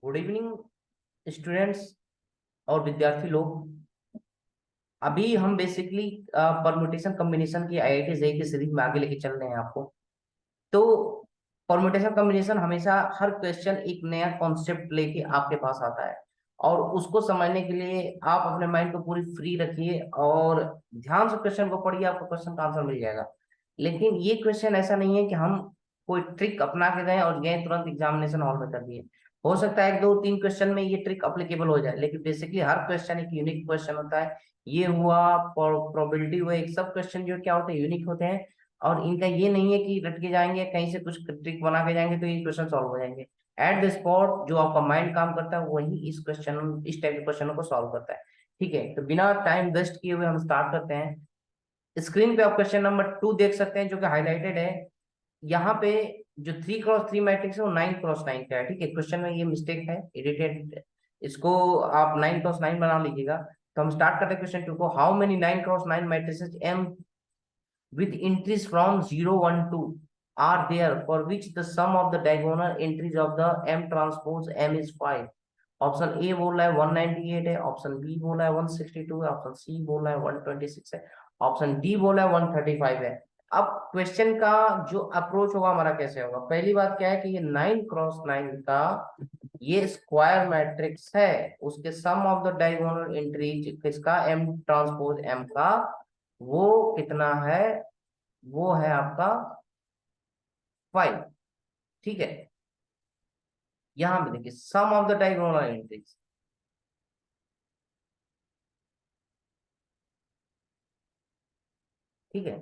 Good evening students और विद्यार्थी लोग। अभी हम बेसिकली परम्यूटेशन कॉम्बिनेशन की आईआईटी जेईई की सीरीज में आगे लेके चल रहे हैं आपको। तो परम्यूटेशन कॉम्बिनेशन हमेशा हर क्वेश्चन एक नया कॉन्सेप्ट लेके आपके पास आता है, और उसको समझने के लिए आप अपने माइंड को पूरी फ्री रखिए और ध्यान से क्वेश्चन को पढ़िए, आपको क्वेश्चन का आंसर मिल जाएगा। लेकिन ये क्वेश्चन ऐसा नहीं है कि हम कोई ट्रिक अपना के गए और गए तुरंत एग्जामिनेशन हॉल में कर दिए। हो सकता है एक दो तीन क्वेश्चन में ये ट्रिक अप्लीकेबल हो जाए, लेकिन बेसिकली हर क्वेश्चन एक यूनिक क्वेश्चन होता है। ये हुआ प्रोबेबिलिटी हुआ, एक सब क्वेश्चन जो क्या होते हैं यूनिक होते हैं। और इनका ये नहीं है कि रट के जाएंगे कहीं से कुछ ट्रिक बना के जाएंगे तो ये क्वेश्चन सॉल्व हो जाएंगे। एट द स्पॉट जो आपका माइंड काम करता है वही इस टाइप के क्वेश्चनों को सॉल्व करता है। ठीक है, तो बिना टाइम वेस्ट किए हुए हम स्टार्ट करते हैं। स्क्रीन पे आप क्वेश्चन नंबर 2 देख सकते हैं जो कि हाईलाइटेड है। यहाँ पे जो 3x3 मैट्रिक्स है वो 9x9 का है। ठीक है, क्वेश्चन में ये मिस्टेक है, एडिटेड। इसको आप 9x9 बना लीजिएगा। तो हम स्टार्ट करते हैं क्वेश्चन 2 को। How many 9x9 matrices M with entries from 0, 1, 2 are there for which the sum of the diagonal entries of the M transpose M is 5। Option A बोल रहा है 198 है, ऑप्शन बी बोल रहा है 162 है, ऑप्शन सी बोल रहा है 126 है, ऑप्शन डी बोल रहा है 135 है। अब क्वेश्चन का जो अप्रोच होगा हमारा कैसे होगा, पहली बात क्या है कि ये 9x9 का ये स्क्वायर मैट्रिक्स है, उसके सम ऑफ द डायगोनल एंट्रीज किसका एम ट्रांसपोज एम का वो कितना है, वो है आपका 5। ठीक है, यहां पे देखिए सम ऑफ द डायगोनल एंट्रीज। ठीक है,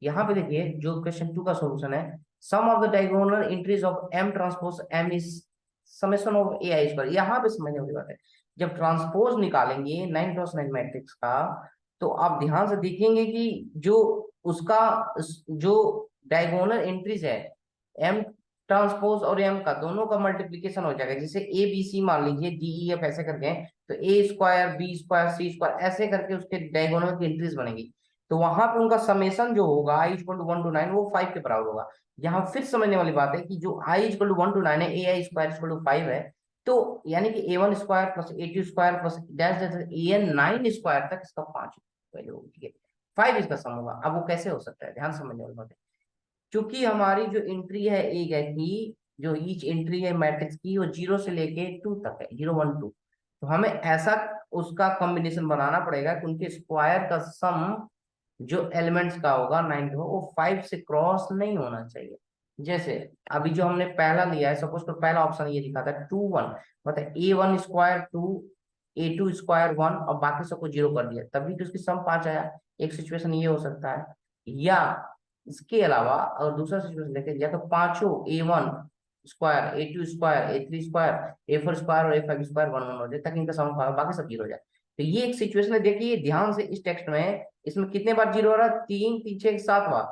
यहाँ पे देखिए जो क्वेश्चन 2 का सॉल्यूशन है, sum of the diagonal entries of M transpose M is summation of A I square. यहाँ पे समझने वाली बात है, जब ट्रांसपोज निकालेंगे 9x9 मैट्रिक्स का, तो आप ध्यान से देखेंगे कि जो उसका जो डायगोनल एंट्रीज है एम ट्रांसपोज और एम का दोनों का मल्टीप्लीकेशन हो जाएगा। जैसे ए बी सी मान लीजिए, डी ई एफ ऐसे करके हैं, तो ए स्क्वायर बी स्क्वायर सी स्क्वायर ऐसे करके उसके डायगोनल की एंट्रीज बनेगी। तो वहां पे उनका समेशन जो होगा आई इक्वल टू 1 to 9 वो 5 के बराबर होगा। यहाँ फिर समझने वाली बात है कि जो आई इक्वल टू 1 to 9 है, A I square equal to 5 है, तो यानी कि A one square plus A two square plus dash dash A N 9 square तक इसका 5 वैल्यू होगी। ठीक है, 5 इसका सम होगा। अब वो कैसे हो सकता है, ध्यान समझने वाली बात है। क्योंकि हमारी जो एंट्री है एक है कि जो ईच एंट्री है मैट्रिक्स की वो 0 से लेके 2 तक है, 0 1 2। तो हमें ऐसा उसका कॉम्बिनेशन बनाना पड़ेगा कि उनके स्क्वायर का सम जो एलिमेंट्स का होगा 9 का वो 5 से क्रॉस नहीं होना चाहिए। जैसे अभी जो हमने पहला लिया है, सपोज तो पहला ऑप्शन ये लिखा था 2 1, मतलब A1 स्क्वायर 2 A2 स्क्वायर 1 और बाकी सबको 0 कर दिया, तभी तो उसकी सम 5 आया। एक सिचुएशन ये हो सकता है, या इसके अलावा अगर दूसरा सिचुएशन देखें, या तो पांचों A1 square A2 square A3 square A4 square और A5 स्क्वायर 1 1 हो जाए ताकि इनका सम बाकी सब 0 हो जाए। तो ये एक सिचुएशन है, देखिए ध्यान से इस टेक्स्ट में, इसमें कितने बार 0 हो रहा है, 3 पीछे 7 बार,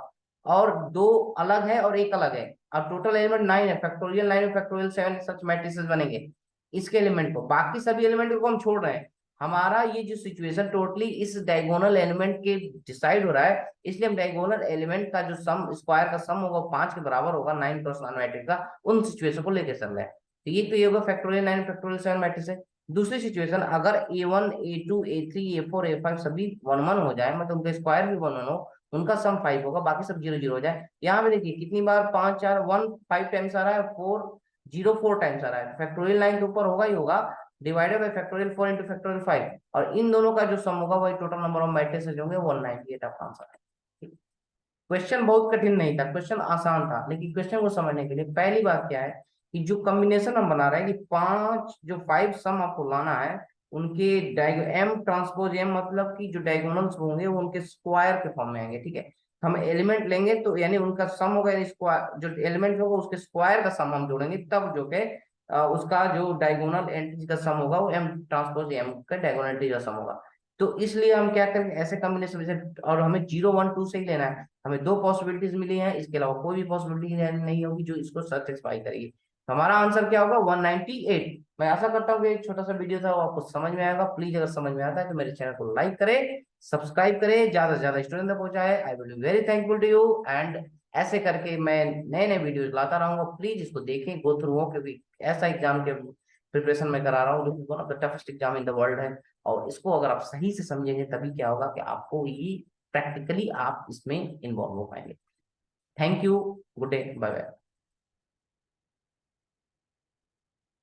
और 2 अलग है और एक अलग है। अब टोटल एलिमेंट 9 है, फैक्टोरियल 9 फैक्टोरियल 7 सच मैट्रिसेस बनेंगे इसके एलिमेंट को। बाकी सभी एलिमेंट को हम छोड़ रहे हैं। हमारा ये जो सिचुएशन टोटली इस डायगोनल एलिमेंट के डिसाइड हो रहा है, इसलिए हम डायगोनल एलिमेंट का जो सम स्क्वायर का सम होगा 5 के बराबर होगा 9x9 मैट्रिक्स का, उन सिचुएशन को लेकर चल रहा है। तो ये होगा फैक्टोरियल 9 फैक्टोरियल 7 मैट्रिक्स है। दूसरी सिचुएशन, अगर A1 A2 A3 A4 A5 सभी 1 1 हो जाए, मतलब उनका स्क्वायर भी 1 1 हो, उनका सम 5 होगा, बाकी सब 0 0 हो जाए। यहाँ पे देखिए कितनी बार 5 4 1 5 टाइम्स आ रहा है, 4 0 4 टाइम्स आ रहा है, फैक्टोरियल 9 के ऊपर होगा ही होगा, divided by factorial 4 into factorial 5, और इन दोनों का जो सम होगा वही टोटल नंबर ऑफ मैट्रिसेस होंगे 198 आपका आंसर है। क्वेश्चन बहुत कठिन नहीं था, क्वेश्चन आसान था, लेकिन क्वेश्चन को समझने के लिए पहली बात क्या है कि जो कॉम्बिनेशन हम बना रहे हैं कि 5 सम आपको लाना है, उनके एम ट्रांसपोज एम मतलब कि जो डायगोनल्स होंगे वो उनके स्क्वायर के फॉर्म में आएंगे। ठीक है, हम एलिमेंट लेंगे तो यानी उनका सम होगा, यानी स्क्वायर जो एलिमेंट होगा उसके स्क्वायर का सम हम जोड़ेंगे, तब जो के उसका जो डायगोनल एंट्रीज का सम होगा वो एम ट्रांसपोज एम का डायगोनल एंट्रीज का सम होगा। तो इसलिए हम क्या करेंगे, ऐसे कॉम्बिनेशन जैसे, और हमें 0 1 2 से ही लेना है, हमें दो पॉसिबिलिटीज मिली हैं, इसके अलावा कोई भी पॉसिबिलिटी नहीं होगी जो इसको सेटिस्फाई करेगी। तो हमारा आंसर क्या होगा 198। मैं आशा करता हूँ कि एक छोटा सा वीडियो था वो आपको समझ में आएगा। प्लीज अगर समझ में आता है तो मेरे चैनल को लाइक करें, सब्सक्राइब करें, ज्यादा से ज्यादा स्टूडेंट तक पहुंचाए। I will be very thankful to you and ऐसे करके मैं नए नए वीडियोस लाता रहूंगा, प्लीज इसको देखें, गो थ्रू हो, क्योंकि ऐसा एग्जाम के प्रिपरेशन में करा रहा हूँ जो कि one of the toughest exam in the world है। और इसको अगर आप सही से समझेंगे तभी क्या होगा कि आपको ये प्रैक्टिकली आप इसमें इन्वॉल्व हो पाएंगे। Thank you, good day, bye bye.